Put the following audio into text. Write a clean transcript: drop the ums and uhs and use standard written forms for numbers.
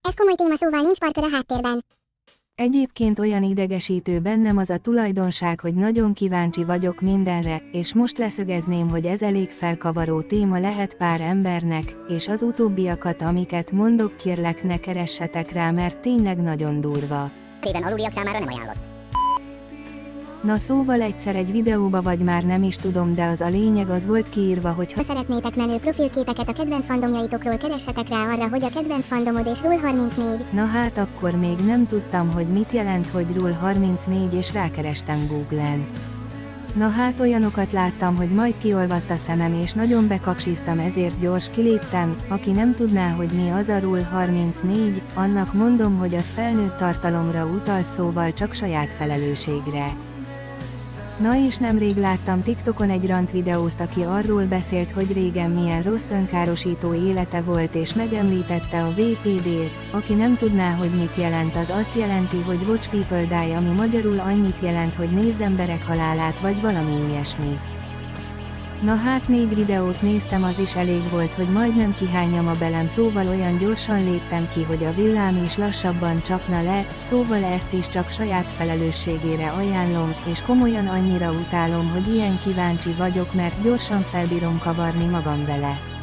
Ez komoly téma, szóval nincs Parker a háttérben. Egyébként olyan idegesítő bennem az a tulajdonság, hogy nagyon kíváncsi vagyok mindenre, és most leszögezném, hogy ez elég felkavaró téma lehet pár embernek, és az utóbbiakat, amiket mondok, kérlek, ne keressetek rá, mert tényleg nagyon durva. Réven aluliak számára nem ajánlott. Na szóval egyszer egy videóba, vagy már nem is tudom, de az a lényeg, az volt kiírva, hogy Ha szeretnétek menő profilképeket a kedvenc fandomjaitokról, keressetek rá arra, hogy a kedvenc fandomod és Rule 34. na hát akkor még nem tudtam, hogy mit jelent, hogy Rule 34, és rákerestem Google-en. Na hát olyanokat láttam, hogy majd kiolvadt a szemem és nagyon bekaksiztam, ezért gyors kiléptem. Aki nem tudná, hogy mi az a Rule 34, annak mondom, hogy az felnőtt tartalomra utal, szóval csak saját felelősségre. Na és nemrég láttam TikTokon egy rant videózt, aki arról beszélt, hogy régen milyen rossz önkárosító élete volt, és megemlítette a VPD-t. Aki nem tudná, hogy mit jelent, az azt jelenti, hogy Watch People Die, ami magyarul annyit jelent, hogy nézz emberek halálát, vagy valami ilyesmi. Na hát 4 videót néztem, az is elég volt, hogy majdnem kihányjam a belem, szóval olyan gyorsan léptem ki, hogy a villám is lassabban csapna le, szóval ezt is csak saját felelősségére ajánlom, és komolyan annyira utálom, hogy ilyen kíváncsi vagyok, mert gyorsan felbírom kavarni magam vele.